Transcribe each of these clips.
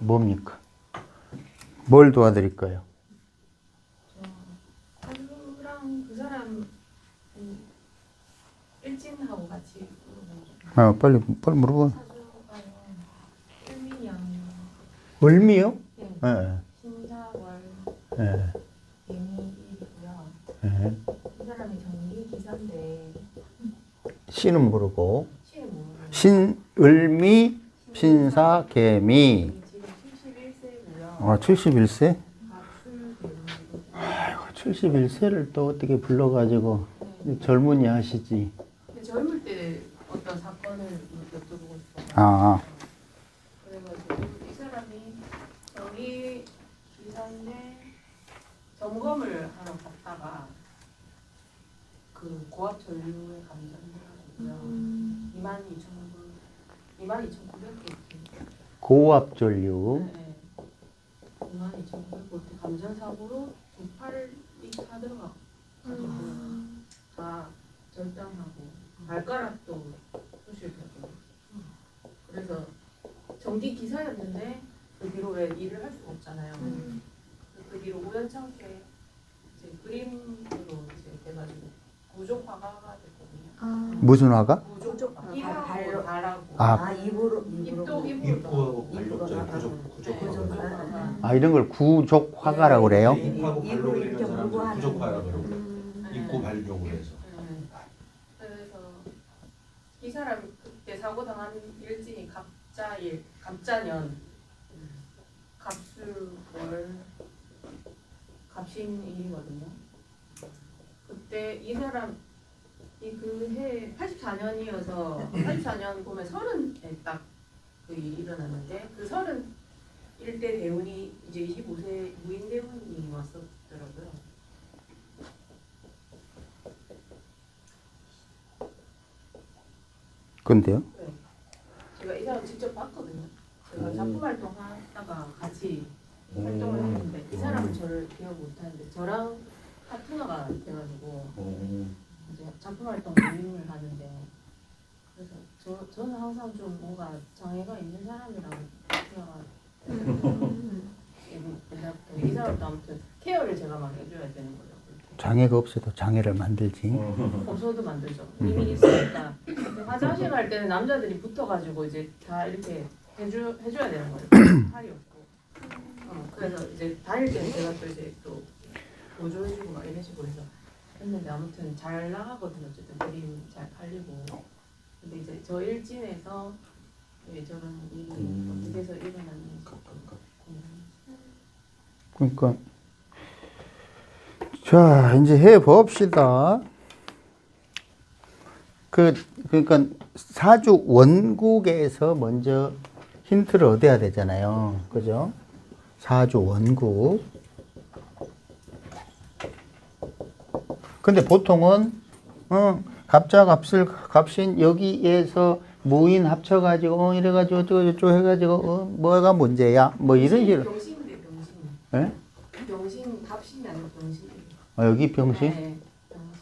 뭡니까? 뭘 도와드릴까요? 사주랑 그 사람 일진하고 같이 물어보죠. 빨리 물어봐. 사주가 을미양. 을미요? 네. 예. 신사월 예. 개미일이고요. 예. 이 사람이 전기기사인데 신은 모르고 시에 모르는 신을미 신사개미. 지금 71세고요. 71세? 가출되고 아이고 71세를 또 어떻게 불러가지고 젊은이 하시지. 근데 젊을 때 어떤 사건을 여쭤보고 싶어요. 아. 그래가지고 이 사람이 전기 기사인데 점검을 하러 갔다가 그 고압 전류에 감전해가지고요. 22,900V. 고압 전류. 네. 22,900V 감전 사고로 두 팔이 타들어가 가지고 다 절단하고 발가락도 수술되고. 그래서 전기 기사였는데 그 뒤로 왜 일을 할 수가 없잖아요. 그 뒤로 우연찮게 이제 그림으로 이제 돼가지고 구조화가 됐거든요. 무슨 화가? 구조화. 이하고 발하고. 입으로. 입도 입구하고 입으로. 발로 아, 이런 걸 구족화가라고 그래요? 입하고 발로 이렇게 그리는 사람들 물고 하는 부족화라 그러고 네. 입구 발족을 해서 그래서 이 사람 그때 사고 당한 일진이 갑자년 갑술월 갑신일이거든요. 그때 이 사람 이 그 해 84년이어서 84년 보면 30에 딱 그 일이 일어났는데 그 31대 대운이 이제 25세 무인 대운이 왔었더라고요. 근데요? 네. 제가 이 사람 직접 봤거든요. 제가 작품 활동하다가 같이 활동을 했는데 이 사람은 저를 기억 못하는데 저랑 파트너가 돼가지고 이제 작품 활동 모임을 하는데 그래서 저는 항상 좀 뭔가 장애가 있는 사람이라고 생각을 옛날부터 이 사람도 아무튼 케어를 제가 막 해줘야 되는 거죠. 장애가 없어도 장애를 만들지. 없어도 만들죠. 이미 있으니까. 근데 화장실 갈 때는 남자들이 붙어가지고 이제 다 이렇게 해줘야 되는 거예요. 팔이 없고. 그래서 이제 다닐 때는 제가 또 이제 또 보조해주고 막 이런 식으로 해서 했는데 아무튼 잘 나가거든요. 어쨌든 그림 잘 팔리고. 근데 이제 저 일진에서 왜 저런 일이 어떻게 해서 일어났는지. 그러니까 자, 이제 해 봅시다. 그러니까 사주 원국에서 먼저 힌트를 얻어야 되잖아요. 그죠? 사주 원국. 근데 보통은 갑자, 갑술, 갑신 여기에서 무인 합쳐가지고 이래가지고 어쩌고 해가지고 뭐가 문제야? 뭐 이런 식으로. 병신인데 병신. 예? 병신 갑신이 아니고 병신. 여기 병신? 네, 병신.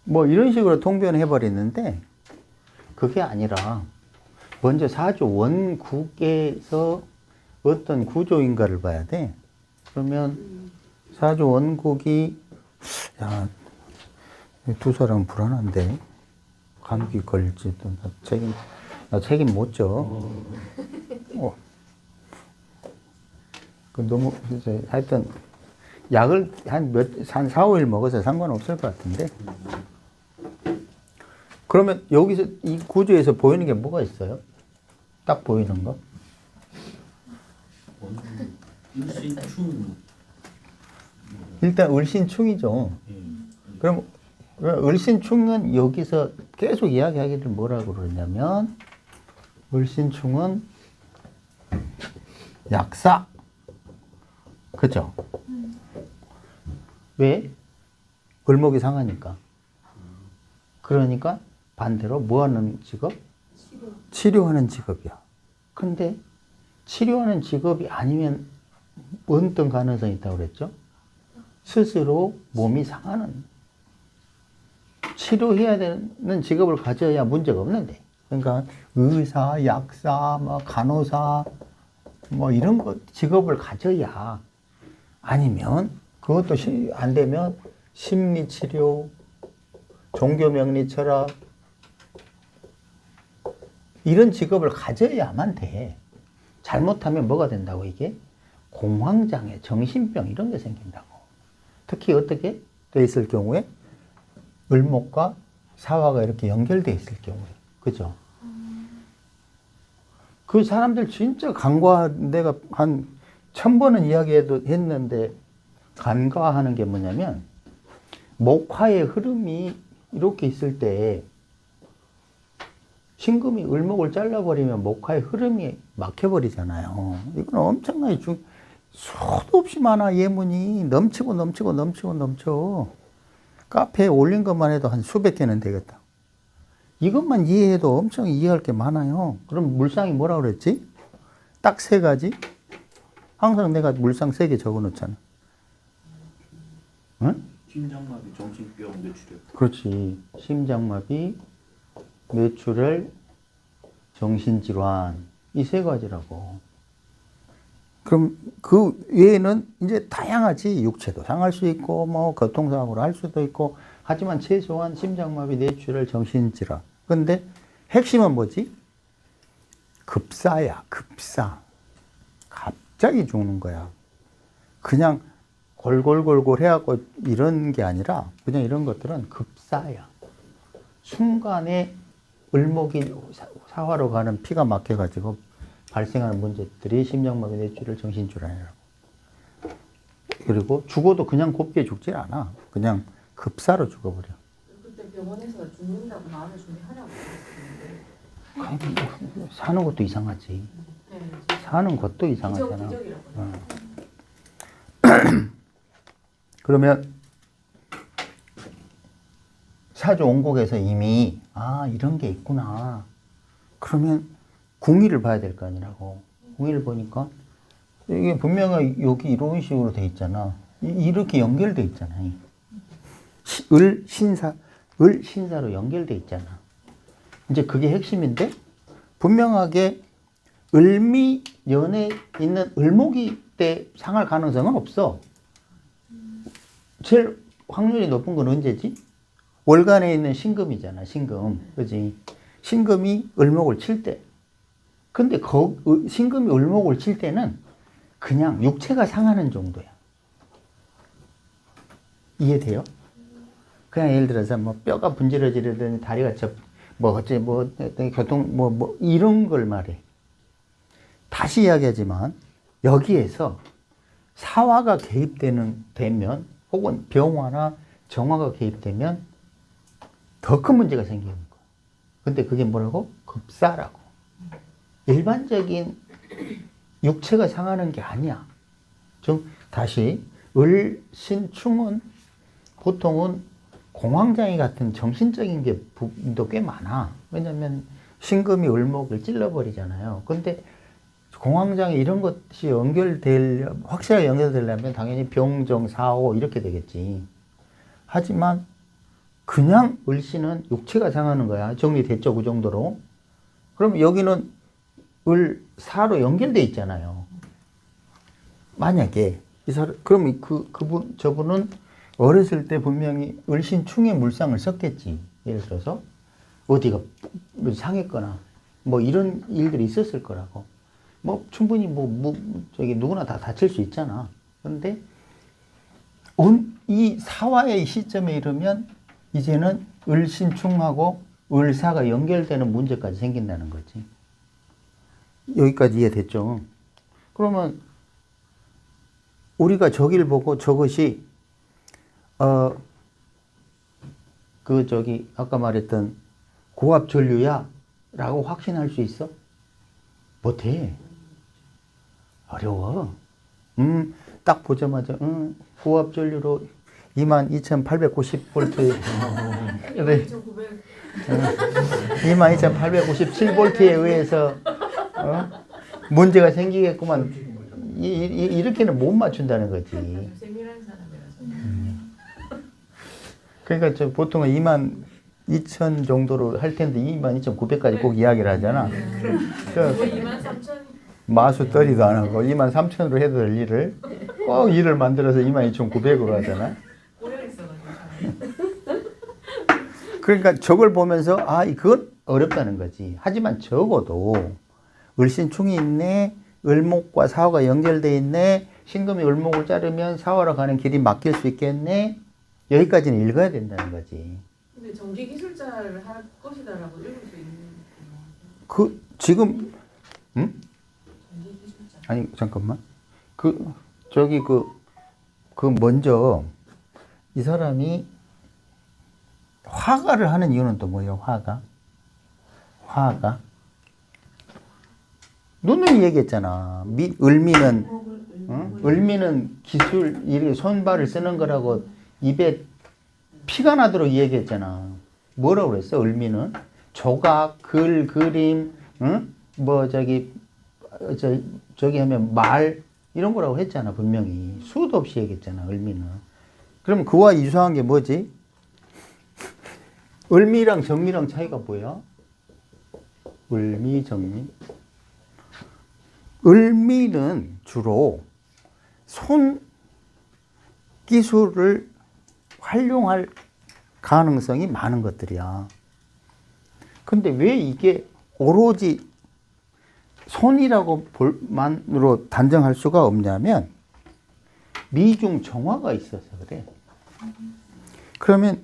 뭐 이런 식으로 통변해 버리는데 그게 아니라 먼저 사주 원국에서 어떤 구조인가를 봐야 돼. 그러면 사주 원국이 야, 두 사람 불안한데 감기 걸릴지도 나 책임 못 져. 그 너무 하여튼 약을 한 4, 5일 먹어서 상관없을 것 같은데. 그러면 여기서 이 구조에서 보이는 게 뭐가 있어요? 딱 보이는 거? 일신충 일단 을신충이죠. 그럼 을신충은 여기서 계속 이야기하기를 뭐라고 그러냐면 을신충은 약사. 그죠? 왜? 을목이 상하니까. 그러니까 반대로 뭐 하는 직업? 치료하는 직업이야. 근데 치료하는 직업이 아니면 어떤 가능성이 있다고 그랬죠? 스스로 몸이 상하는. 치료해야 되는 직업을 가져야 문제가 없는데. 그러니까 의사, 약사, 뭐 간호사 뭐 이런 거 직업을 가져야 아니면 그것도 안 되면 심리치료, 종교명리철학 이런 직업을 가져야만 돼. 잘못하면 뭐가 된다고 이게? 공황장애, 정신병 이런 게 생긴다고. 특히 어떻게 돼 있을 경우에 을목과 사화가 이렇게 연결돼 있을 경우에. 그죠? 그 사람들 진짜 내가 한 1000번은 했는데 간과하는 게 뭐냐면 목화의 흐름이 이렇게 있을 때 신금이 을목을 잘라버리면 목화의 흐름이 막혀버리잖아요. 이건 엄청나게 수도 없이 많아. 예문이 넘쳐. 카페에 올린 것만 해도 한 수백 개는 되겠다. 이것만 이해해도 엄청 이해할 게 많아요. 그럼 물상이 뭐라고 그랬지? 딱 3가지? 항상 내가 물상 3개 적어 놓잖아. 응? 심장마비, 정신병, 뇌출혈. 그렇지. 심장마비, 뇌출혈, 정신질환. 이 3가지라고. 그럼 그 외에는 이제 다양하지. 육체도 상할 수 있고, 뭐, 교통사고로 할 수도 있고, 하지만 최소한 심장마비, 뇌출혈, 정신질환. 근데 핵심은 뭐지? 급사야, 급사. 갑자기 죽는 거야. 그냥 골골골골 해갖고 이런 게 아니라 그냥 이런 것들은 급사야. 순간에 을목이 사화로 가는 피가 막혀가지고 발생하는 문제들이 심장마비, 뇌출혈, 정신질환이라고. 그리고 죽어도 그냥 곱게 죽질 않아. 그냥 급사로 죽어버려. 그때 병원에서 죽는다고 마음의 준비하라고 그랬는데. 사는 것도 이상하지. 네, 사는 것도 이상하잖아. 기적이라고. 그러면 사주 원곡에서 이미 이런 게 있구나. 그러면 궁의를 봐야 될 거 아니라고. 궁의를 보니까 이게 분명히 여기 이런 식으로 돼 있잖아. 이렇게 연결돼 있잖아. 을 신사로 연결돼 있잖아. 이제 그게 핵심인데 분명하게 을미 연에 있는 을목이 때 상할 가능성은 없어. 제일 확률이 높은 건 언제지? 월간에 있는 신금이잖아. 신금. 그지? 신금이 을목을 칠 때. 근데 신금이 을목을 칠 때는 그냥 육체가 상하는 정도야. 이해돼요? 그냥 예를 들어서 뭐 뼈가 분질러지려더니 다리가 교통 이런 걸 말해. 다시 이야기하지만 여기에서 사화가 되면 혹은 병화나 정화가 개입되면 더 큰 문제가 생기는 거야. 근데 그게 뭐라고? 급사라고. 일반적인 육체가 상하는 게 아니야. 즉 다시 을신충은 보통은 공황장애 같은 정신적인 게 부분도 꽤 많아. 왜냐면 신금이 을목을 찔러버리잖아요. 근데 공황장애 이런 것이 확실하게 연결되려면 당연히 병정, 사호 이렇게 되겠지. 하지만 그냥 을신은 육체가 상하는 거야. 정리됐죠, 그 정도로. 그럼 여기는 을사로 연결돼 있잖아요. 만약에 그럼 저분은 어렸을 때 분명히 을신충의 물상을 썼겠지. 예를 들어서 어디가 상했거나 뭐 이런 일들이 있었을 거라고. 뭐 충분히 누구나 다 다칠 수 있잖아. 그런데 이 사화의 시점에 이르면 이제는 을신충하고 을사가 연결되는 문제까지 생긴다는 거지. 여기까지 이해됐죠? 그러면 우리가 저기를 보고 저것이 아까 말했던 고압전류야 라고 확신할 수 있어? 못해. 어려워. 딱 보자마자 고압전류로 22,890V 22,897V에 의해서 문제가 생기겠구만. 이렇게는 못 맞춘다는 거지. 세밀한 사람이라서. 그러니까 보통은 22,000 정도로 할 텐데 22,900까지 꼭 이야기를 하잖아. 뭐 23,000 마수 떨이도 안 하고 23,000원으로 해도 될 일을 꼭 일을 만들어서 22,900으로 하잖아. 오래 있어가지고. 그러니까 저걸 보면서 아, 그건 어렵다는 거지. 하지만 적어도 을신충이 있네, 을목과 사화가 연결돼 있네, 신금이 을목을 자르면 사화로 가는 길이 막힐 수 있겠네. 여기까지는 읽어야 된다는 거지. 근데 전기 기술자를 할 것이다라고 읽을 수 있는 그 지금 응? 전기 기술자. 아니 잠깐만. 저기 먼저 이 사람이 화가를 하는 이유는 또 뭐예요? 화가 누누이 얘기했잖아. 을미는 응? 을미는 기술 이렇게 손발을 쓰는 거라고 입에 피가 나도록 얘기했잖아. 뭐라고 그랬어? 을미는 조각, 글, 그림, 응? 뭐 저기 하면 말 이런 거라고 했잖아. 분명히 수도 없이 얘기했잖아. 을미는. 그럼 그와 유사한 게 뭐지? 을미랑 정미랑 차이가 뭐야? 을미, 정미. 을미는 주로 손 기술을 활용할 가능성이 많은 것들이야. 근데 왜 이게 오로지 손이라고 볼만으로 단정할 수가 없냐면 미중 정화가 있어서 그래. 그러면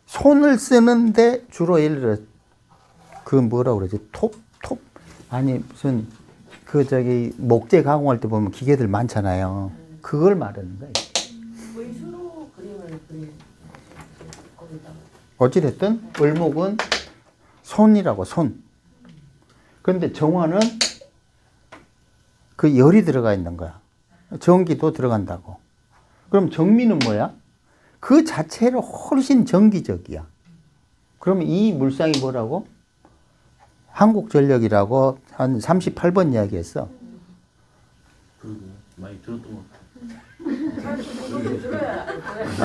손을 쓰는데 주로 예를 들어 뭐라고 그러지? 톱? 아니 무슨 목재 가공할 때 보면 기계들 많잖아요. 그걸 말하는 거야. 의수로 그림을 그린 거기다. 어찌됐든 을목은 손이라고 손. 그런데 정화는 그 열이 들어가 있는 거야. 전기도 들어간다고. 그럼 정미는 뭐야? 그 자체로 훨씬 정기적이야. 그러면 이 물상이 뭐라고? 한국전력이라고 한 38번 이야기했어. 그리고 많이 들었던 것 같아.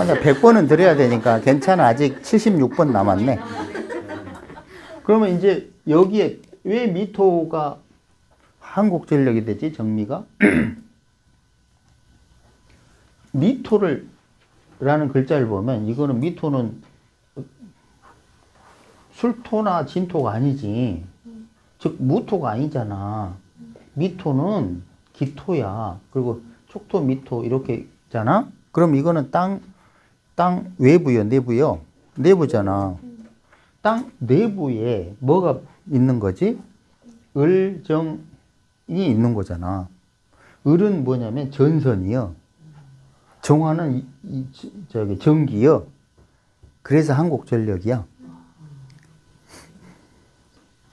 아니, 100번은 들어야 되니까 괜찮아. 아직 76번 남았네. 그러면 이제 여기에 왜 미토가 한국전력이 되지? 정미가? 미토를 라는 글자를 보면 이거는 미토는 술토나 진토가 아니지. 즉 무토가 아니잖아. 미토는 기토야. 그리고 촉토, 미토 이렇게 있잖아. 그럼 이거는 땅 외부요, 내부요? 내부잖아. 땅 내부에 뭐가 있는 거지? 을정이 있는 거잖아. 을은 뭐냐면 전선이요. 정화는 전기요. 그래서 한국전력이야.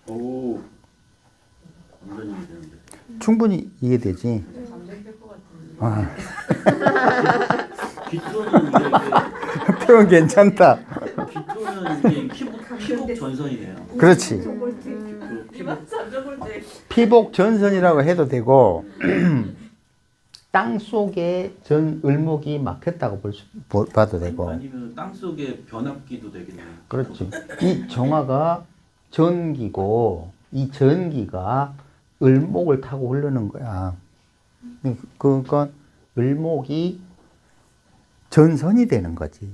오, 완전히 이해되는데. 충분히 이해되지. 감정될 것 같은데. 아, 귀토는 이게 표현 괜찮다. 귀토는 이게 피복 전선이네요. 그렇지. 그 이만 잠져볼 때. 피복 전선이라고 해도 되고 땅 속에 을목이 막혔다고 봐도 되고. 아니면 땅 속에 변압기도 되겠네요. 그렇지. 이 정화가 전기고 이 전기가 을목을 타고 흐르는 거야. 그러니까 을목이 전선이 되는 거지.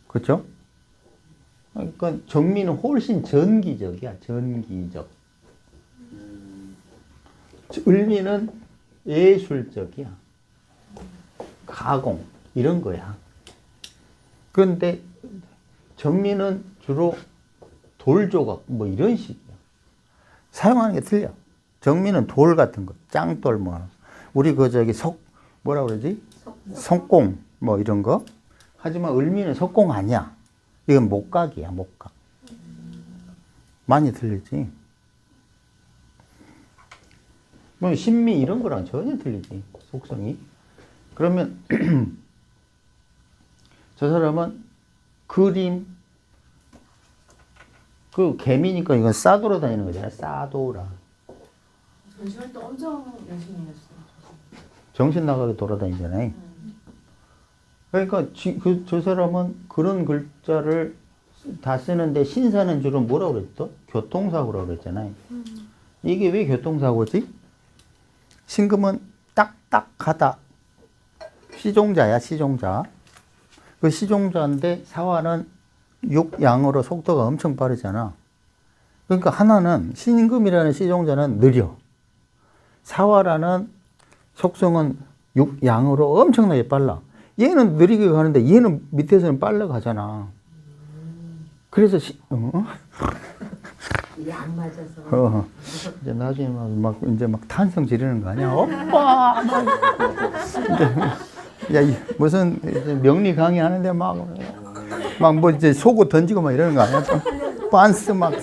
그렇죠? 그러니까 정미는 훨씬 전기적이야. 전기적. 을미는 예술적이야. 가공 이런 거야. 그런데 정미는 주로 돌조각 뭐 이런 식이야. 사용하는 게 틀려. 정미는 돌 같은 거, 짱돌 뭐 우리 뭐라 그러지? 석공 뭐 이런 거. 하지만 을미는 석공 아니야. 이건 목각이야, 목각. 많이 틀리지. 뭐 신미 이런 거랑 전혀 틀리지, 속성이. 그러면 저 사람은 그림, 개미니까 이건 싸돌아 다니는 거잖아. 싸돌아. 전시활동 엄청 열심히 했어요. 정신 나가게 돌아다니잖아요. 그러니까 저 사람은 그런 글자를 다 쓰는데 신사는 주로 뭐라고 그랬어? 교통사고라고 그랬잖아요. 이게 왜 교통사고지? 신금은 딱딱하다. 시종자야, 시종자. 그 시종자인데 사화는 육양으로 속도가 엄청 빠르잖아. 그러니까 하나는 신금이라는 시종자는 느려. 사화라는 속성은 육양으로 엄청나게 빨라. 얘는 느리게 가는데 얘는 밑에서는 빨리 가잖아. 그래서 양 맞아서. 이제 나중에 이제 막 탄성 지르는 거 아니야? 오빠! 무슨 이제 명리 강의하는데 막 뭐 이제 속옷 던지고 막 이러는 거 아니야? 반스 막,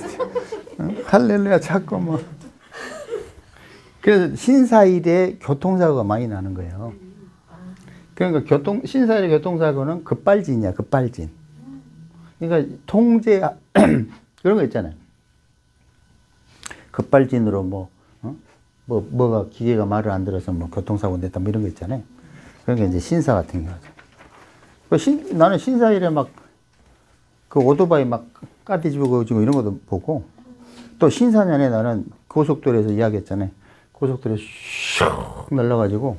할렐루야 찾고 뭐. 그래서 신사일에 교통사고가 많이 나는 거예요. 그러니까 신사일의 교통사고는 급발진이야, 급발진. 그러니까 통제, 그런 거 있잖아요. 급발진으로 뭐가 기계가 말을 안 들어서 뭐 교통사고 냈다 뭐 이런 거 있잖아요. 그런 게 이제 신사 같은 경우죠. 나는 신사일에 막 그 오토바이 막 까뒤집어 지고 이런 것도 보고 또 신사년에 나는 고속도로에서 이야기했잖아요. 고속도로에 슉 날라가지고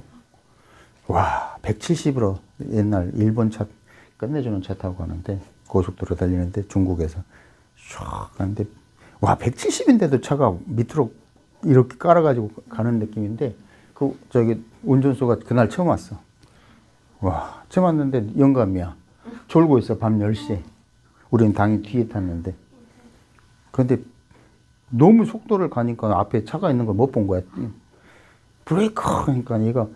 와 170으로 옛날 일본 차 끝내주는 차 타고 가는데 고속도로 달리는데 중국에서 슉 가는데 와 170인데도 차가 밑으로 이렇게 깔아가지고 가는 느낌인데 그 저기 운전수가 그날 처음 왔어. 와 처음 왔는데 영감이야. 졸고 있어 밤 10시에. 우리는 당연히 뒤에 탔는데 그런데 너무 속도를 가니까 앞에 차가 있는 걸 못 본 거야. 브레이크 그러니까 얘가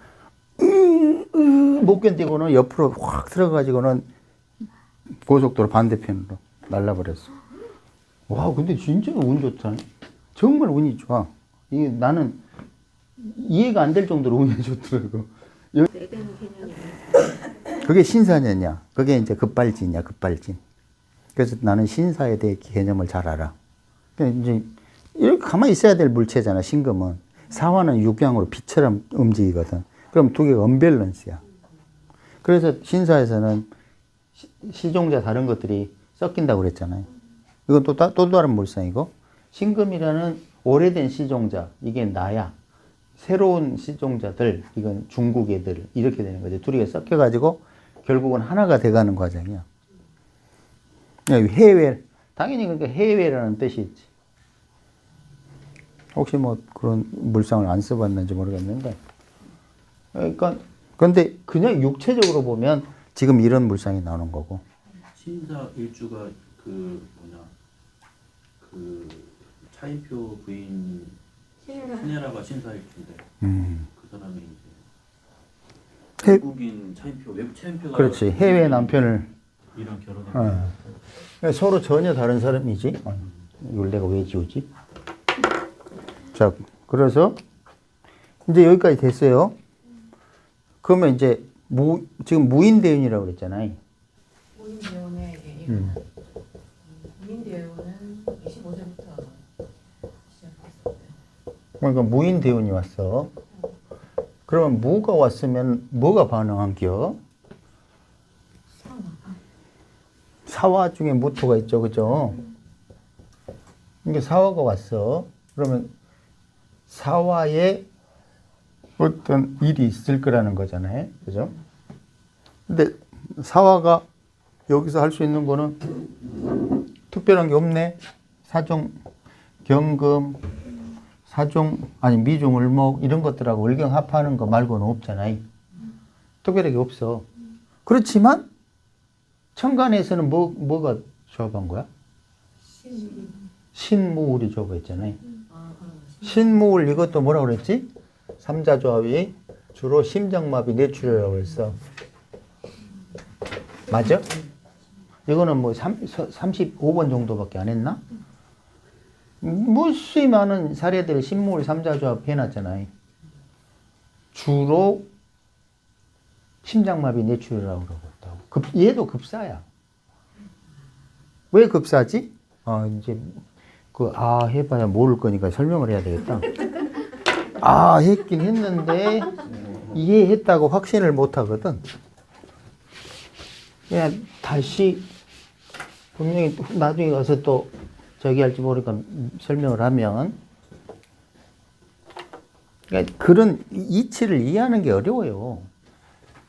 못 견디고는 옆으로 확 들어가지고는 고속도로 반대편으로 날라버렸어. 와 근데 진짜 운 좋다. 정말 운이 좋아. 이게 나는 이해가 안 될 정도로 운이 좋더라고. 그게 신사년이야. 그게 이제 급발진이야, 급발진. 그래서 나는 신사에 대해 개념을 잘 알아. 이제 이렇게 가만히 있어야 될 물체잖아, 신금은. 사화는 육양으로 빛처럼 움직이거든. 그럼 두 개가 언밸런스야. 그래서 신사에서는 시종자 다른 것들이 섞인다고 그랬잖아요. 이건 또 다른 물상이고, 신금이라는 오래된 시종자, 이게 나야. 새로운 시종자들, 이건 중국 애들, 이렇게 되는 거죠. 둘이 섞여가지고 결국은 하나가 돼가는 과정이야. 해외, 당연히 그러니까 해외라는 뜻이 있지. 혹시 뭐 그런 물상을 안 써봤는지 모르겠는데. 그러니까, 근데 그냥 육체적으로 보면 지금 이런 물상이 나오는 거고. 신사 일주가 그 차인표 부인 신혜라가 신사 일주인데 그 사람이 이제 외국인 차인표 외국 차인표가 그렇지 해외 남편을 이랑 결혼했고 서로 전혀 다른 사람이지. 이걸 내가 왜 지우지? 자 그래서 이제 여기까지 됐어요. 그러면 이제 지금 무인대운이라고 그랬잖아요. 무인대운의 무인대운은 25세부터 시작했어요. 그러니까 무인대운이 왔어. 그러면 무가 왔으면 뭐가 반응한겨? 사화 중에 무토가 있죠, 그죠? 이게 사화가 왔어. 그러면 사화에 어떤 일이 있을 거라는 거잖아요, 그죠? 근데 사화가 여기서 할 수 있는 거는 특별한 게 없네. 사종, 경금, 미중, 을목 이런 것들하고 을경 합하는 거 말고는 없잖아요. 특별하게 없어. 그렇지만 천간에서는 뭐가 조합한 거야? 신무울이 조합했잖아요. 신무울 이것도 뭐라고 그랬지? 삼자조합이 주로 심장마비 뇌출혈이라고 했어. 맞아? 이거는 뭐 35번 정도밖에 안 했나? 무수히 많은 사례들 신무울 삼자조합 해놨잖아요. 주로 심장마비 뇌출혈이라고 그러고 얘도 급사야. 왜 급사지? 이제 해봐야 모를 거니까 설명을 해야 되겠다. 했긴 했는데 이해했다고 확신을 못 하거든. 그냥 다시 분명히 나중에 가서 또 저기 할지 모르니까 설명을 하면 그러니까 그런 이치를 이해하는 게 어려워요.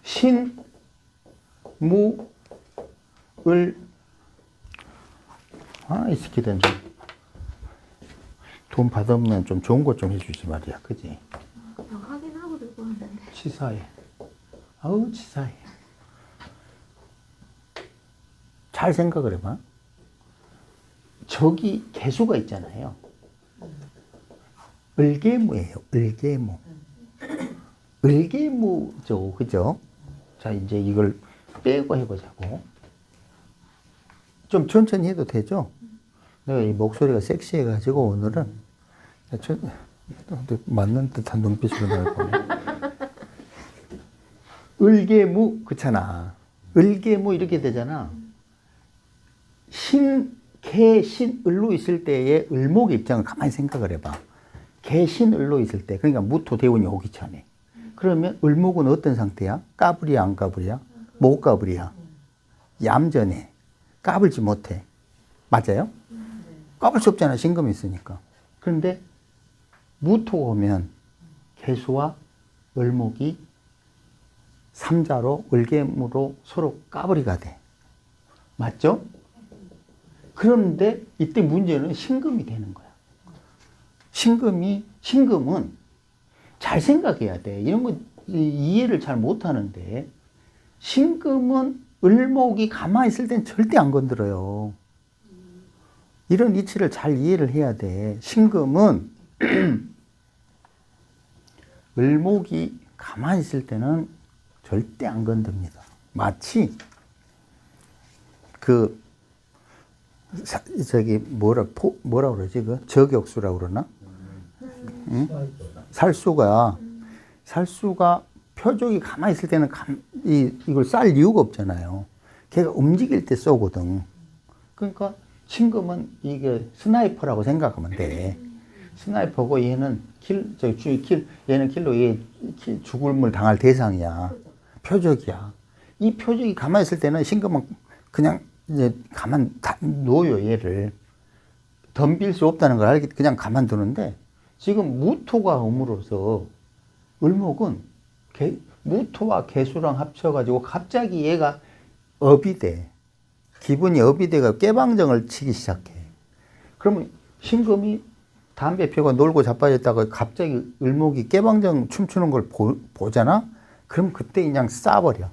신, 무, 을, 이 새끼들은 좀, 돈 받으면 좀 좋은 것 좀 해주지 말이야. 그지? 그냥 확인하고 들고 왔는데. 치사해. 아우, 치사해. 잘 생각을 해봐. 저기 개수가 있잖아요. 을개무예요. 을개무. 을개무죠. 그죠? 자, 이제 이걸 빼고 해보자고. 좀 천천히 해도 되죠? 내가 이 목소리가 섹시해가지고 오늘은 맞는 듯한 눈빛으로 날 보네. 을개무, 그렇잖아. 을개무 이렇게 되잖아. 신, 개, 신, 을로 있을 때의 을목의 입장을 가만히 생각을 해봐. 개, 신, 을로 있을 때, 그러니까 무토, 대운이 오기 전에. 그러면 을목은 어떤 상태야? 까불이야, 안 까불이야? 못 까불이야. 얌전해. 까불지 못해. 맞아요? 까불 수 없잖아, 신금이 있으니까. 그런데 무토가 오면 개수와 을목이 삼자로, 을개무로 서로 까불이가 돼. 맞죠? 그런데 이때 문제는 신금이 되는 거야. 신금은 잘 생각해야 돼. 이런 거 이해를 잘 못하는데, 신금은 을목이 가만히 있을 땐 절대 안 건드려요. 이런 이치를 잘 이해를 해야 돼. 신금은 을목이 가만히 있을 때는 절대 안 건듭니다. 마치 뭐라 그러지? 저격수라고 그러나? 응? 살수가 표적이 가만히 있을 때는 이걸 쌀 이유가 없잖아요. 걔가 움직일 때 쏘거든. 그러니까 신금은 이게 스나이퍼라고 생각하면 돼. 스나이퍼고 얘는 얘는 킬로 죽음을 당할 대상이야. 표적이야. 이 표적이 가만히 있을 때는 신금은 그냥 이제 가만 놓여 얘를. 덤빌 수 없다는 걸 그냥 가만두는데, 지금 무토가 옴으로써 을목은 무토와 개수랑 합쳐가지고 갑자기 얘가 업이 돼. 기분이 업이 돼가 깨방정을 치기 시작해. 그러면 신금이 담배 피우고 놀고 자빠졌다가 갑자기 을목이 깨방정 춤추는 걸 보잖아? 그럼 그때 그냥 쏴버려.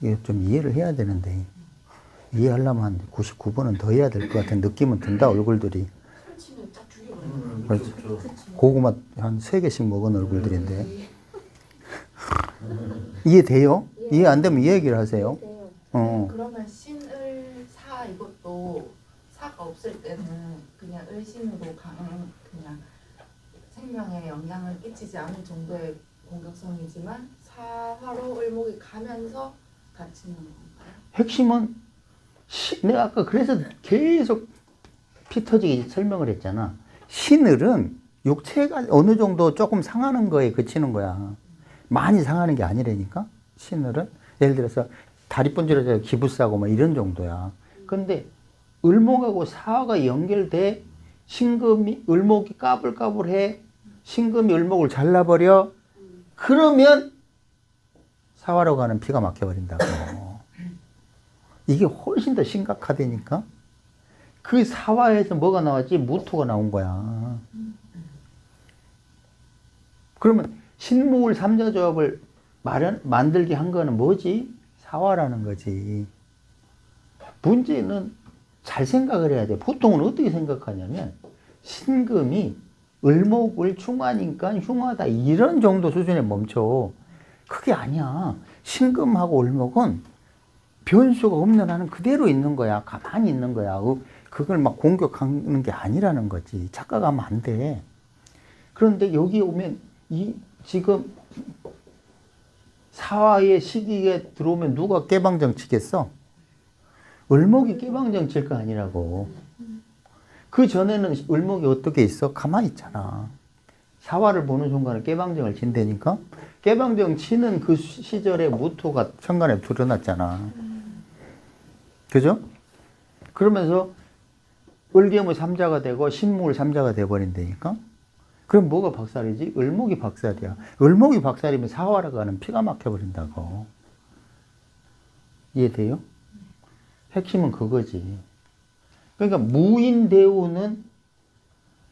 이게 좀 이해를 해야 되는데, 이해하려면 한 99번은 더 해야 될 것 같은 느낌은 든다, 얼굴들이. 설치는 딱 죽여버리는 그렇지. 고구마 한 3개씩 먹은 얼굴들인데. 이해돼요? 이해 안 되면 이 얘기를 하세요. 그러면 신을 사 이것도 사가 없을 때는 그냥 을신으로 그냥 생명에 영향을 끼치지 않을 정도의 공격성이지만 사화로 을목이 가면서 다치는 건가요? 핵심은 내가 아까 그래서 계속 피 터지게 설명을 했잖아. 신을은 육체가 어느 정도 조금 상하는 거에 그치는 거야. 많이 상하는 게 아니라니까. 신을은 예를 들어서 다리 분질러서 기부싸고 막 이런 정도야. 근데 을목하고 사화가 연결돼 신금이 을목이 까불까불해. 신금이 을목을 잘라버려. 그러면 사화로 가는 피가 막혀버린다고. 이게 훨씬 더 심각하다니까. 그 사화에서 뭐가 나왔지? 무토가 나온 거야. 그러면 신무을 삼자조합을 만들게 한 거는 뭐지? 사화라는 거지. 문제는 잘 생각을 해야 돼. 보통은 어떻게 생각하냐면 신금이 을목을 충하니까 흉하다 이런 정도 수준에 멈춰. 그게 아니야. 신금하고 을목은 변수가 없는 한은 그대로 있는 거야. 가만히 있는 거야. 그걸 막 공격하는 게 아니라는 거지. 착각하면 안 돼. 그런데 여기 오면 지금 사화의 시기에 들어오면 누가 깨방정 치겠어? 을목이 깨방정 칠 거 아니라고. 그 전에는 을목이 어떻게 있어? 가만히 있잖아. 사화를 보는 순간에 깨방정을 친다니까? 깨방정 치는 그 시절에 무토가 천간에 드러났잖아. 그죠? 그러면서 을개무 삼자가 되고 신무을 삼자가 돼버린다니까? 그럼 뭐가 박살이지? 을목이 박살이야. 을목이 박살이면 사화라 가는 피가 막혀버린다고. 이해돼요? 핵심은 그거지. 그러니까 무인대우는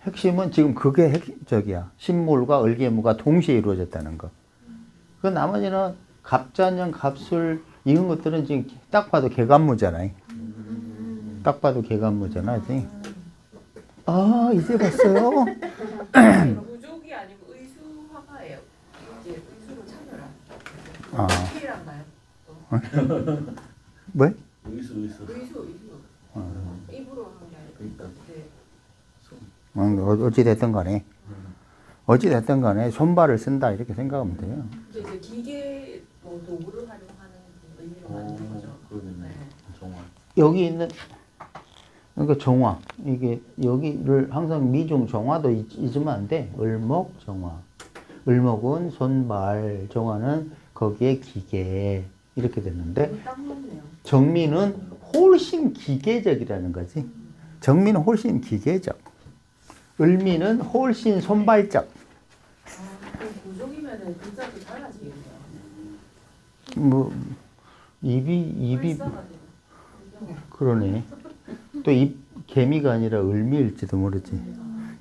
핵심은 지금 그게 저기야. 신물과 을개무가 동시에 이루어졌다는 거. 그 나머지는 갑자년, 갑술 이런 것들은 지금 딱 봐도 개간무잖아요. 딱 봐도 개간무잖아. 아, 이제 봤어요? 부족이 아니고 의수화가예요. 이제 의수로 참여라. 아. 필요한가요? 뭐? 의수. 의수. 입으로 하는 게 아니고. 그러니까. 네. 어찌됐든 간에. 어찌됐든 간에 손발을 쓴다 이렇게 생각하면 돼요. 이제 기계 뭐 도구를 활용하는 의미로 만든 거죠. 그러겠네. 네. 정말. 여기 있는 그러니까 정화 이게 여기를 항상 미중 정화도 잊으면 안 돼. 을목 정화. 을목은 손발, 정화는 거기에 기계 이렇게 됐는데 딱 맞네요. 정미는 훨씬 기계적이라는 거지. 정미는 훨씬 기계적. 을미는 훨씬 손발적. 그럼 부족이면은 글자도 달라지겠네요. 뭐 입이 불쌍하죠. 그러네. 또 입 개미가 아니라 을미일지도 모르지.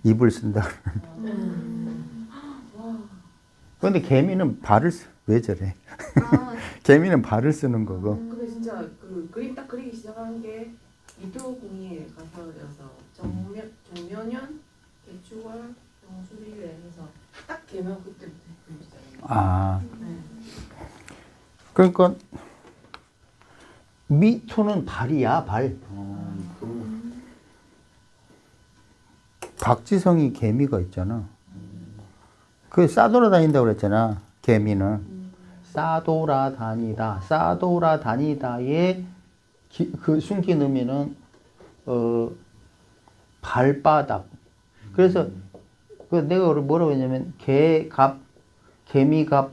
입을 쓴다. 그런데 개미는 발을 왜 저래? 아, 개미는 발을 쓰는 거고. 근데 진짜 그 그림 딱 그리기 시작한 게 이토공이 가서여서 정면연, 개축월, 영수일에 해서 딱 개면 그때부터 그리기 시작해요. 아, 네. 그러니까 미토는 발이야, 발. 박지성이 개미가 있잖아. 그 싸돌아다닌다고 그랬잖아. 개미는 싸돌아다니다. 싸돌아다니다에 그 숨긴 의미는 발바닥. 그래서 그 내가 뭐라고 했냐면 개갑, 개미갑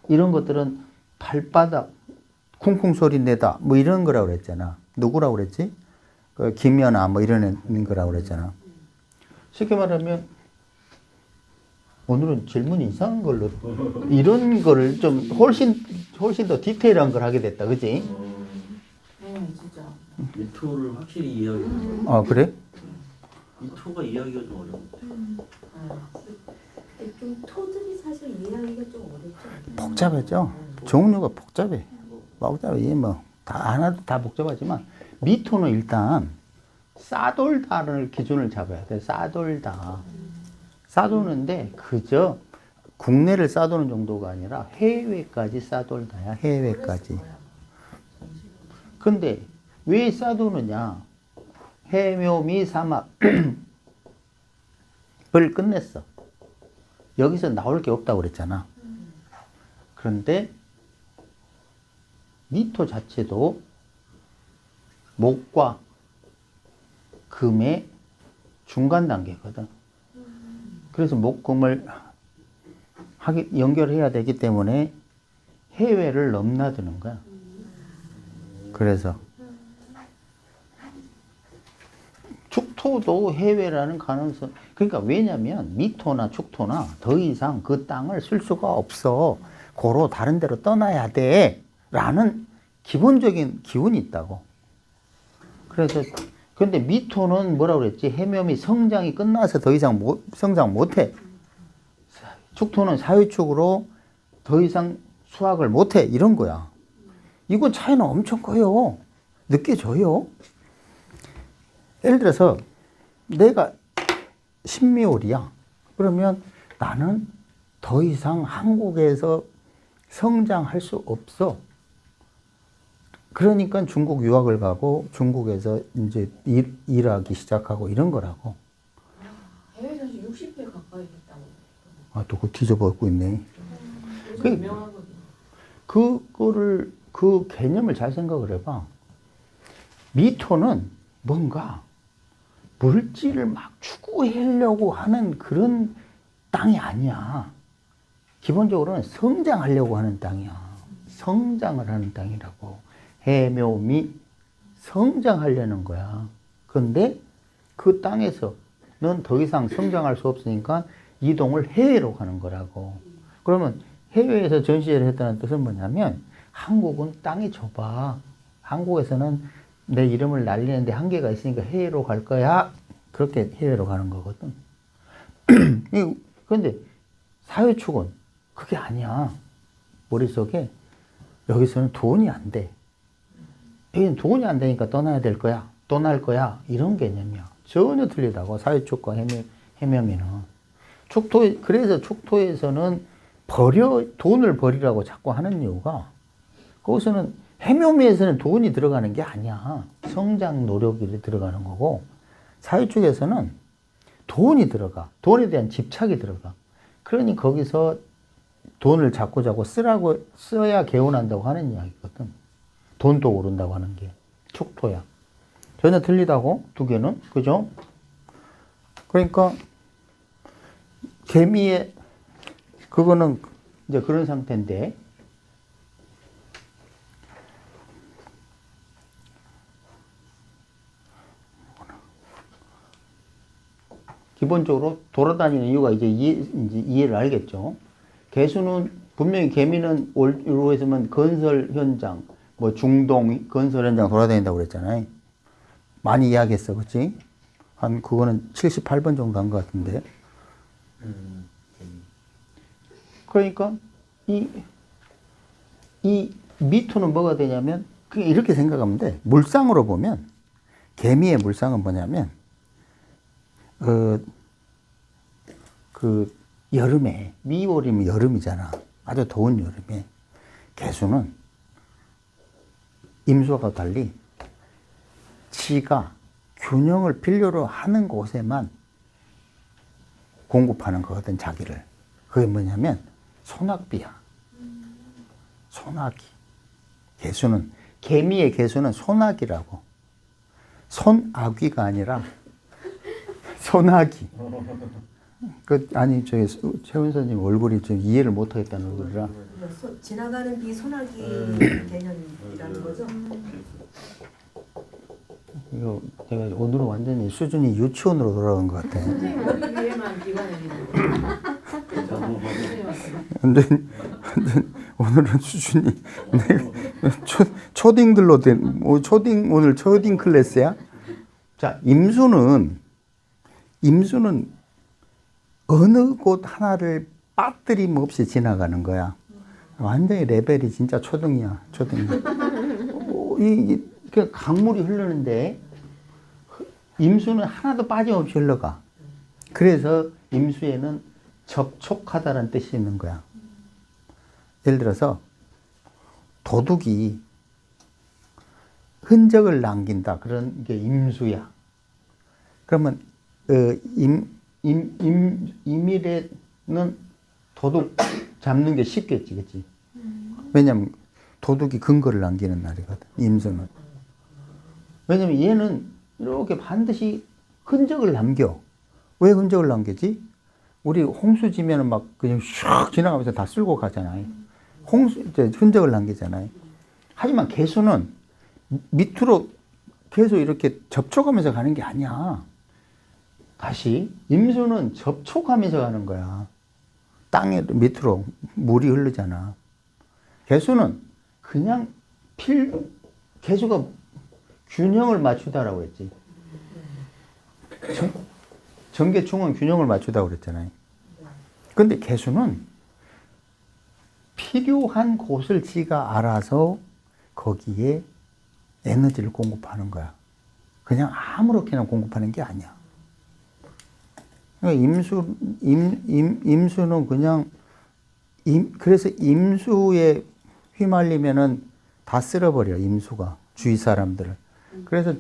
이런 것들은 발바닥 쿵쿵 소리 내다 뭐 이런 거라고 그랬잖아. 누구라고 그랬지? 그 김연아 뭐 이런 거라고 그랬잖아. 쉽게 말하면 오늘은 질문이 이상한 걸로 이런 거를 좀 훨씬 더 디테일한 걸 하게 됐다, 그지? 진짜. 미토를 확실히 이해하기. 아 그래? 미토가 이해하기가 좀 어려워. 좀 토들이 사실 이해하기가 좀 어렵죠. 복잡하죠. 종류가 복잡해. 복잡해. 뭐다 하나도 다 복잡하지만 미토는 일단 싸돌다를 기준을 잡아야 돼. 싸돌다. 싸도는데 그저 국내를 싸도는 정도가 아니라 해외까지 싸돌다야. 해외까지. 근데 왜 싸도느냐? 해묘미 삼합을 끝냈어. 여기서 나올 게 없다고 그랬잖아. 그런데 미토 자체도 목과 금의 중간 단계거든. 그래서 목금을 연결해야 되기 때문에 해외를 넘나드는 거야. 그래서 축토도 해외라는 가능성. 그러니까 왜냐면 미토나 축토나 더 이상 그 땅을 쓸 수가 없어. 고로 다른 데로 떠나야 돼. 라는 기본적인 기운이 있다고. 그래서 근데 미토는 뭐라고 그랬지? 해묘미 성장이 끝나서 더 이상 성장 못해. 축토는 사유축으로 더 이상 수확을 못해. 이런 거야. 이건 차이는 엄청 커요. 느껴져요. 예를 들어서 내가 신미월이야. 그러면 나는 더 이상 한국에서 성장할 수 없어. 그러니까 중국 유학을 가고 중국에서 이제 일하기 시작하고 이런 거라고. 해외 전시 60회 가까이 했다고. 아, 또 그거 뒤져보고 있네. 요즘 그- 유명하거든요. 그 개념을 잘 생각을 해봐. 미토는 뭔가 물질을 막 추구하려고 하는 그런 땅이 아니야. 기본적으로는 성장하려고 하는 땅이야. 성장을 하는 땅이라고. 해묘미 성장하려는 거야. 그런데 그 땅에서는 더 이상 성장할 수 없으니까 이동을 해외로 가는 거라고. 그러면 해외에서 전시회를 했다는 뜻은 뭐냐면 한국은 땅이 좁아. 한국에서는 내 이름을 날리는데 한계가 있으니까 해외로 갈 거야. 그렇게 해외로 가는 거거든. 그런데 사회축은 그게 아니야. 머릿속에 여기서는 돈이 안 돼. 여기는 돈이 안 되니까 떠나야 될 거야. 떠날 거야. 이런 개념이야. 전혀 틀리다고. 사회축과 해명에는. 그래서 촉토에서는 돈을 버리라고 자꾸 하는 이유가 거기서는 해묘미에서는 돈이 들어가는 게 아니야. 성장 노력이 들어가는 거고 사회축에서는 돈이 들어가. 돈에 대한 집착이 들어가. 그러니 거기서 돈을 자꾸 써야 개운한다고 하는 이야기거든. 돈도 오른다고 하는 게 촉토야. 전혀 틀리다고 두 개는. 그죠? 그러니까 개미의 그거는 이제 그런 상태인데 기본적으로 돌아다니는 이유가 이제 이해를 알겠죠. 개수는 분명히 개미는 올로 했으면 건설 현장, 뭐 중동 건설 현장 돌아다닌다고 그랬잖아요. 많이 이야기했어, 그렇지? 한 그거는 78번 정도 한 것 같은데. 그러니까 이 미토는 뭐가 되냐면 그냥 이렇게 생각하면 돼. 물상으로 보면 개미의 물상은 뭐냐면 그 여름에 2월이면 여름이잖아. 아주 더운 여름에 개수는 임수와 달리 지가 균형을 필요로 하는 곳에만 공급하는 거거든, 자기를. 그게 뭐냐면 소낙비야. 소나기. 개미의 개수는 소나기라고. 손아귀가 아니라 소나기. 아니, 최은서님 얼굴이 좀 이해를 못 하겠다는 얼굴이라. 지나가는 비 소나기 개념이라는 거죠? 이거 제가 오늘은 완전히 수준이 유치원으로 돌아간 것 같아. 선생님 머리 위에만 비가 내리는 거. 완전 오늘은 수준이 초딩들로 된 오늘 초딩 클래스야. 자, 임수는 어느 곳 하나를 빠뜨림 없이 지나가는 거야. 완전히 레벨이 진짜 초등이야, 초등. 강물이 흐르는데 임수는 하나도 빠짐없이 흘러가. 그래서 임수에는 접촉하다라는 뜻이 있는 거야. 예를 들어서 도둑이 흔적을 남긴다. 그런 게 임수야. 그러면 임일에는 도둑 잡는 게 쉽겠지, 그치? 왜냐면 도둑이 근거를 남기는 날이거든, 임수는. 왜냐면 얘는 이렇게 반드시 흔적을 남겨. 왜 흔적을 남기지? 우리 홍수지면은 막 그냥 슉 지나가면서 다 쓸고 가잖아요. 이제 흔적을 남기잖아요. 하지만 개수는 밑으로 계속 이렇게 접촉하면서 가는 게 아니야. 다시 임수는 접촉하면서 가는 거야. 땅에 밑으로 물이 흐르잖아. 개수는 그냥 개수가 균형을 맞추다라고 했지. 전개충은 균형을 맞추다고 그랬잖아요. 근데 개수는 필요한 곳을 지가 알아서 거기에 에너지를 공급하는 거야. 그냥 아무렇게나 공급하는 게 아니야. 그러니까 임수는 그냥 그래서 임수에 휘말리면은 다 쓸어버려, 임수가. 주위 사람들을. 그래서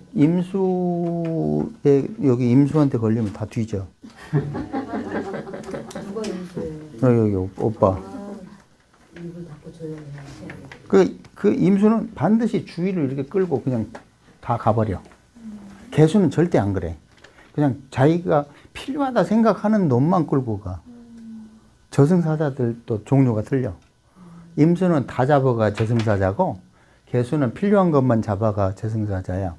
여기 임수한테 걸리면 다 뒤져. 누가 임수예요? 여기 오빠. 입을 닫고 조용히 해야 그 임수는 반드시 주위를 이렇게 끌고 그냥 다 가버려. 개수는 절대 안 그래. 그냥 자기가 필요하다 생각하는 놈만 끌고 가. 저승사자들도 종류가 틀려. 임수는 다 잡아가 저승사자고, 개수는 필요한 것만 잡아가 저승사자야.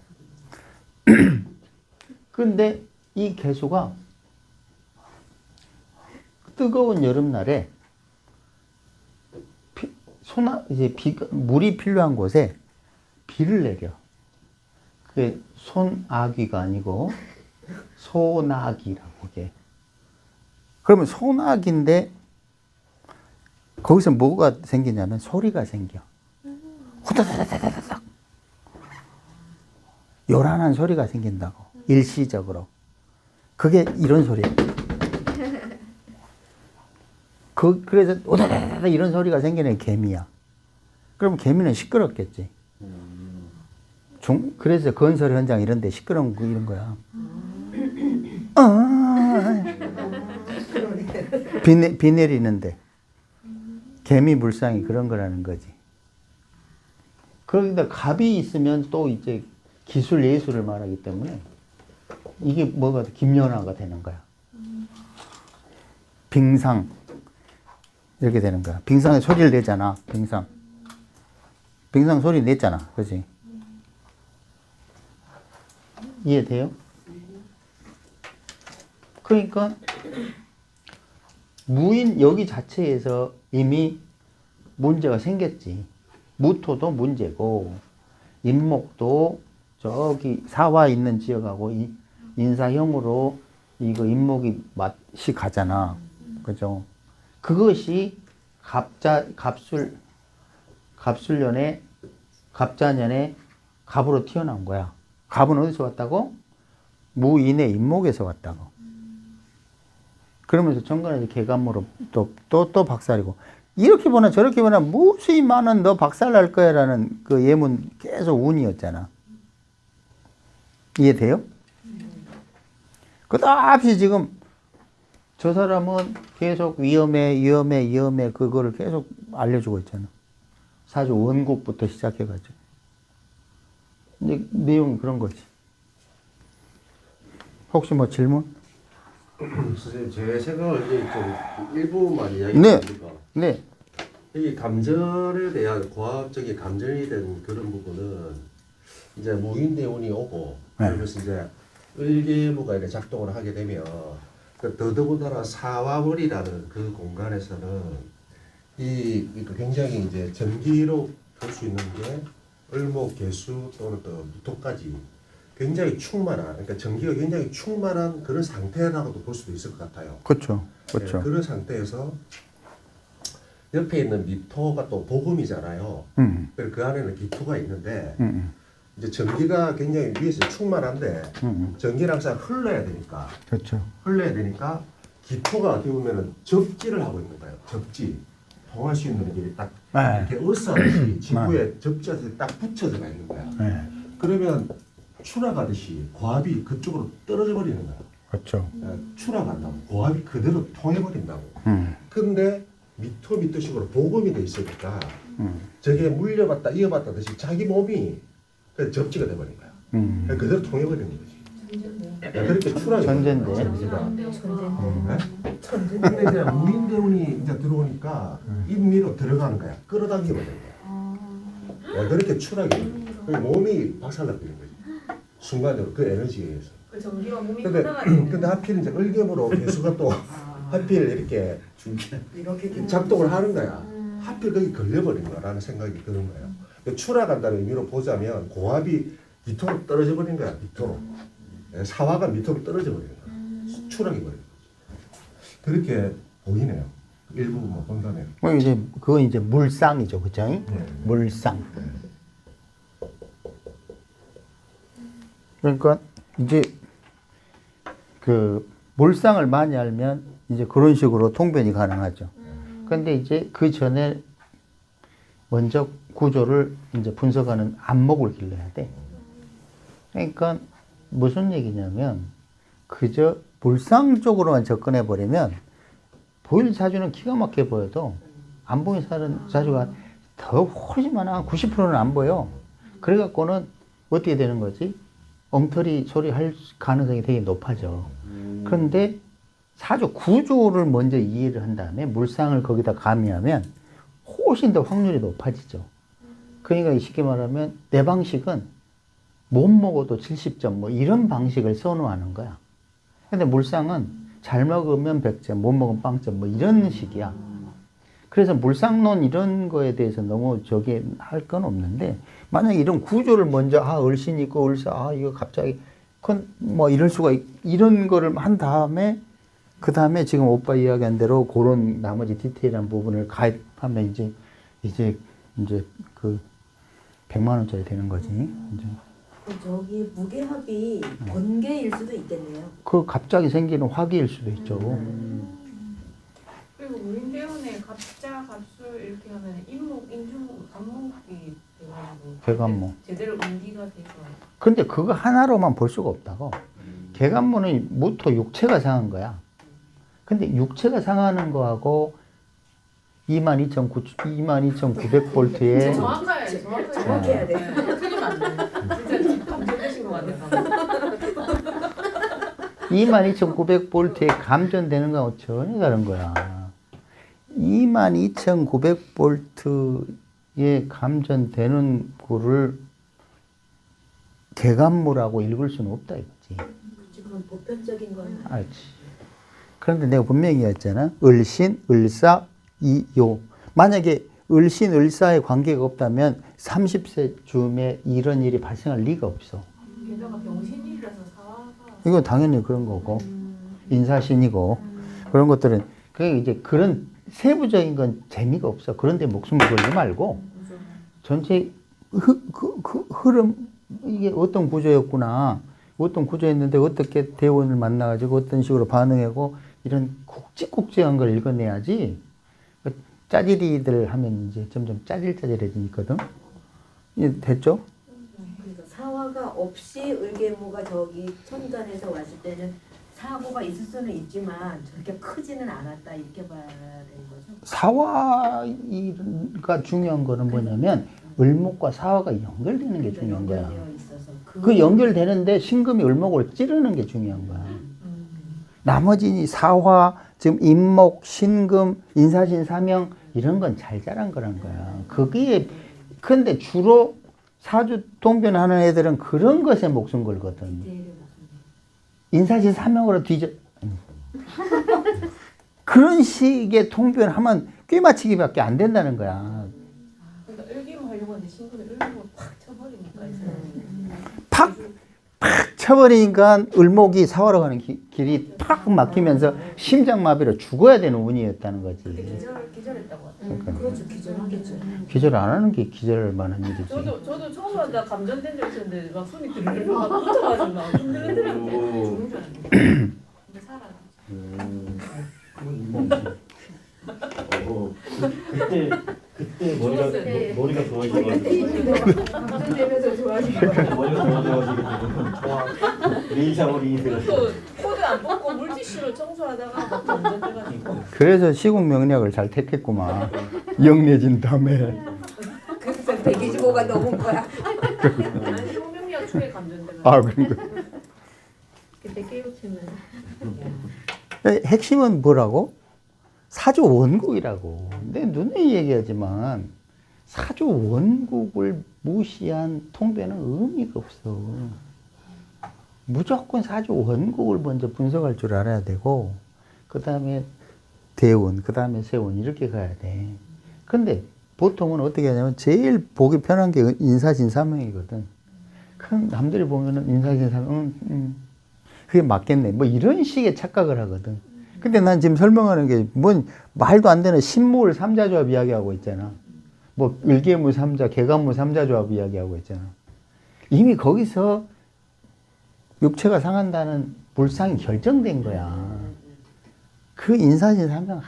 근데 이 개수가 뜨거운 여름날에 이제 물이 필요한 곳에 비를 내려. 그게 손아귀가 아니고 소나기라고 그게. 그러면 소나기인데 거기서 뭐가 생기냐면 소리가 생겨. 후다다다다닥. 요란한 소리가 생긴다고. 일시적으로. 그게 이런 소리예요. 그래서 오다다다다 이런 소리가 생기는 게 개미야. 그럼 개미는 시끄럽겠지. 그래서 건설 현장 이런 데 시끄러운 거 이런 거야. 비 내리는데. 개미 물상이 그런 거라는 거지. 그런데 갑이 있으면 또 이제 기술 예술을 말하기 때문에 이게 뭐가 김연아가 되는 거야. 빙상. 이렇게 되는 거야. 빙상에 소리를 내잖아. 빙상 소리 냈잖아. 그지? 이해돼요? 그러니까 무인 여기 자체에서 이미 문제가 생겼지. 무토도 문제고 인목도 저기 사화 있는 지역하고 인사형으로 이거 인목이 맛이 가잖아. 그죠? 그것이 갑술년에 갑자년에 갑으로 튀어나온 거야. 갑은 어디서 왔다고? 무인의 인목에서 왔다고. 그러면서 정관에서 개감으로 또 박살이고. 이렇게 보나 저렇게 보나 무수히 많은 너 박살날 거야 라는 그 예문 계속 운이었잖아. 이해돼요? 끝없이 지금 저 사람은 계속 위험해 그거를 계속 알려주고 있잖아. 사주 원곡부터 시작해가지고. 이제 내용이 그런 거지. 혹시 뭐 질문? 선생님, 제 생각을 이제 좀 일부만 네. 이야기하니까 네. 이 감전에 대한 과학적인 감전이 된 그런 부분은 이제 무인대운이 오고 네. 그러면서 이제 을개부가 이렇게 작동을 하게 되면 더더군다나 사화월이라는 그 공간에서는 이 굉장히 이제 전기로 볼 수 있는 게 을목, 개수 또는 또 무토까지 굉장히 충만한, 그러니까 전기가 굉장히 충만한 그런 상태라고도 볼 수도 있을 것 같아요. 그렇죠. 네, 그런 상태에서 옆에 있는 미토가 또 복음이잖아요. 그래서 그 안에는 기토가 있는데 이제 전기가 굉장히 위에서 충만한데 전기를 항상 흘러야 되니까 그렇죠. 기토가 어떻게 보면은 접지를 하고 있는 거예요. 접지. 통할 수 있는 게 딱 네. 이렇게 으쌰듯이 지구에 접지해서 딱 붙여져가 있는 거야. 네. 그러면 추락하듯이 고압이 그쪽으로 떨어져 버리는 거야. 그렇죠. 추락한다고 고압이 그대로 통해버린다고. 근데 미토식으로 복음이 돼 있으니까 저게 물려받다 이어받다듯이 자기 몸이 그 접지가 돼버린 거야. 그대로 통해버리는 거지. 그렇게 추락이 천재인데. 근데 이제 무인대운이 이제 들어오니까 인미로 들어가는 거야. 끌어당기버리는 거야. 그렇게 추락이 몸이 박살나버리는 거지. 순간적으로 그 에너지에 의해서. 그 전기와 몸이 근데 하나가 근데 하필 이제 을개부로 개수가 또 하필 이렇게 작동을 하는 거야. 하필 거기 걸려버린 거라는 생각이 드는 거예요. 추락한다는 의미로 보자면 고압이 밑으로 떨어져 버린 거야. 밑으로. 사화가 밑으로 떨어져 버리는 거야. 추락이 버리는 거지. 그렇게 보이네요. 일부만 본다면. 뭐 이제 그건 이제 물상이죠, 그죠? 네. 물상. 그러니까 이제 그 물상을 많이 알면 이제 그런 식으로 통변이 가능하죠. 그런데 이제 그 전에 먼저 구조를 이제 분석하는 안목을 길러야 돼. 그러니까 무슨 얘기냐면 그저 물상 쪽으로만 접근해 버리면 보일 사주는 기가 막혀 보여도 안 보이는 사주가 더 훨씬 많아. 90%는 안 보여. 그래갖고는 어떻게 되는 거지? 엉터리 소리 할 가능성이 되게 높아져. 그런데 사주 구조를 먼저 이해를 한 다음에 물상을 거기다 가미하면 훨씬 더 확률이 높아지죠. 그러니까 쉽게 말하면 내 방식은 못 먹어도 70점 뭐 이런 방식을 선호하는 거야. 근데 물상은 잘 먹으면 100점, 못 먹으면 빵점, 뭐 이런 식이야. 그래서 물상론 이런 거에 대해서 너무 저기 할 건 없는데, 만약에 이런 구조를 먼저, 을신 있고, 을사, 이거 갑자기, 그건 뭐 이럴 수가, 이런 거를 한 다음에, 그 다음에 지금 오빠 이야기한 대로 그런 나머지 디테일한 부분을 가입하면 이제 그 100만 원짜리 되는 거지. 이제. 저기 무게합이 번개일 수도 있겠네요. 그 갑자기 생기는 화기일 수도 있죠. 그리고 무인대원에 갑자, 갑술 이렇게 하면 인목, 인중목, 안목이 돼가지고 개간모. 제대로 운기가 돼서. 근데 그거 하나로만 볼 수가 없다고. 개간모는 모토 육체가 상한 거야. 근데 육체가 상하는 거하고 22,900볼트에 정확해야 돼. 틀리면 안 돼. 진짜 감정되신 것 같아요. 22,900볼트에 감전되는 거하고 전혀 다른 거야. 22,900볼트에 감전되는 거를 개간모라고 읽을 수는 없다 이거지. 지금 보편적인 건 알지. 그런데 내가 분명히 했잖아. 을신, 을사, 이요. 만약에 을신, 을사의 관계가 없다면 30세 쯤에 이런 일이 발생할 리가 없어. 게다가 병신이라서 사화가. 이건 당연히 그런 거고. 인사신이고. 그런 것들은, 이제 그런 세부적인 건 재미가 없어. 그런데 목숨을 걸지 말고, 전체 흐름, 이게 어떤 구조였구나. 어떤 구조였는데 어떻게 대원을 만나가지고 어떤 식으로 반응하고 이런 굵직굵직한 걸 읽어내야지. 짜질이들 하면 이제 점점 짜질짜질해지거든. 됐죠? 그러니까 사화가 없이 을계무가 저기 천간에서 왔을 때는 사고가 있을 수는 있지만 저렇게 크지는 않았다 이렇게 봐야 되는 거죠. 사화가 중요한 거는 뭐냐면 을목과 사화가 연결되는 게 중요한 거야. 연결되어 있어서 그 연결되는데 신금이 을목을 찌르는 게 중요한 거야. 나머지 사화, 지금 임목, 신금, 인사신, 사명 이런 건 잘 자란 거란 거야. 그게 근데 주로 사주 통변하는 애들은 그런 것에 목숨 걸거든. 인사신, 사명으로 그런 식의 통변하면 꿰맞추기밖에 안 된다는 거야. 그러니까 을기모 하려고 하는데 신분을 을기모 팍 쳐버리니까 이 사람이. 팍 쳐버리니까 을목이 사화로 가는 길이 팍 막히면서 심장마비로 죽어야 되는 운이었다는 거지. 기절했다고 하더라고요. 그렇죠. 기절하겠죠. 기절 안 하는 게 기절할 만한 일이지. 저도 청소하다 감전된 적 있었는데 막 손이 드르르 막 붙어가지고 막 흔들흔들하고 죽는 줄 알았는데 근데 살아. 그때 머리가 좋아지셔가지고 감전되면서 좋아지고 머리가 좋아져가지고 좋아 네일 샤워링이 들어서 또 코드 안 뽑고 물티슈로 청소하다가 막 감전돼가지고. 그래서 시국 명략을 잘 택했구만. 영내진 다음에. 그래서 125가 넘은 거야. 아니 호명력 초에 감전돼가지고. 그러니까. 그때 깨우치면. 핵심은 뭐라고? 사주 원국이라고. 내 눈에 얘기하지만 사주 원국을 무시한 통배는 의미가 없어. 무조건 사주 원국을 먼저 분석할 줄 알아야 되고, 그 다음에 대운, 그 다음에 세운 이렇게 가야 돼. 근데 보통은 어떻게 하냐면 제일 보기 편한 게 인사신사명이거든. 그럼 남들이 보면은 인사신사명, 그게 맞겠네. 뭐 이런 식의 착각을 하거든. 근데 난 지금 설명하는 게 뭔 말도 안 되는 신무을 삼자조합 이야기하고 있잖아. 뭐 을계무 삼자, 개간무 삼자조합 이야기하고 있잖아. 이미 거기서 육체가 상한다는 불상이 결정된 거야. 그 인사신 삼명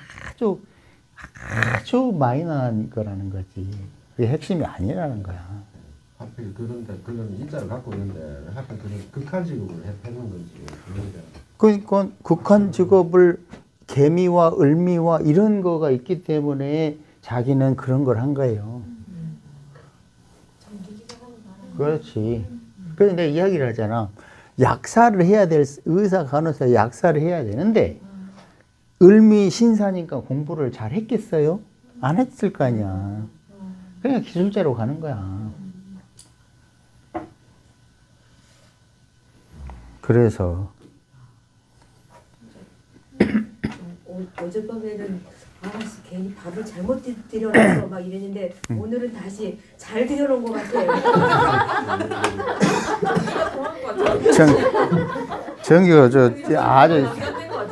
아주 마이너한 거라는 거지. 그게 핵심이 아니라는 거야. 하필 그런 인자를 갖고 있는데 하필 그런 극한 직업을 해놓은 건지 그런데. 그러니까 극한 직업을 개미와 을미와 이런 거가 있기 때문에 자기는 그런 걸 한 거예요. 그렇지. 그래서 내가 이야기를 하잖아. 약사를 해야 될 의사, 간호사 약사를 해야 되는데 을미 신사니까 공부를 잘 했겠어요? 안 했을 거 아니야. 그냥 기술자로 가는 거야. 그래서 어젯밤에는 괜히 밥을 잘못 들여놔서 막 이랬는데 오늘은 다시 잘 들여놓은 것 같아요. 전기가 아주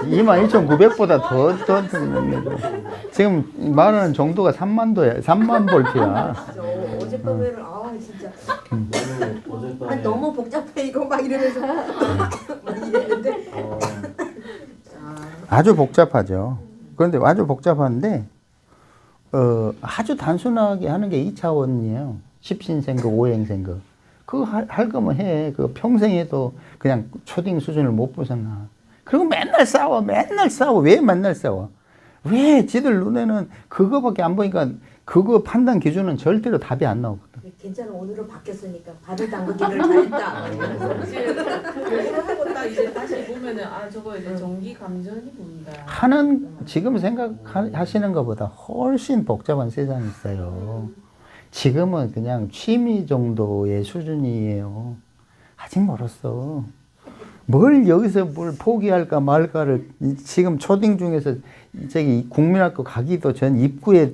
22,900보다 더 지금 말하는 정도가 3만도야. 3만 볼트야. 어젯밤에는 진짜 어젯밤에 너무 복잡해 이거 막 이러면서 막 이랬는데 아주 복잡하죠. 그런데 아주 복잡한데 아주 단순하게 하는 게 2차원이에요. 십신생거, 오행생거. 그거 할 거면 해. 그거 평생 해도 그냥 초딩 수준을 못 벗어나. 그리고 맨날 싸워. 왜 맨날 싸워? 왜 지들 눈에는 그거밖에 안 보니까 그거 판단 기준은 절대로 답이 안 나오거든. 괜찮아 오늘은 바뀌었으니까 밥을 담그기를 잘했다. 결혼을 하고 딱 이제 다시 보면은 저거 이제 전기 감전이 보인다. 지금 생각하시는 것보다 훨씬 복잡한 세상이 있어요. 지금은 그냥 취미 정도의 수준이에요. 아직 멀었어. 여기서 뭘 포기할까 말까를 지금 초딩 중에서 저기 국민학교 가기도 전 입구에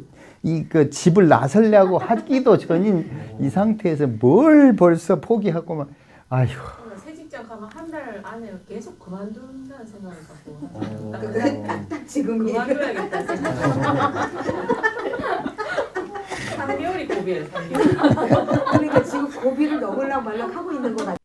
그 집을 나서려고 하기도 전인 이 상태에서 뭘 벌써 포기하고만 아휴. 새 직장 가면 한 달 안에 계속 그만둔다는 생각을 갖고 딱 지금 그만둬야겠다 생각. 3개월이 고비예요. 3개월. 그러니까 지금 고비를 넘으려고 말려고 하고 있는 것 같아.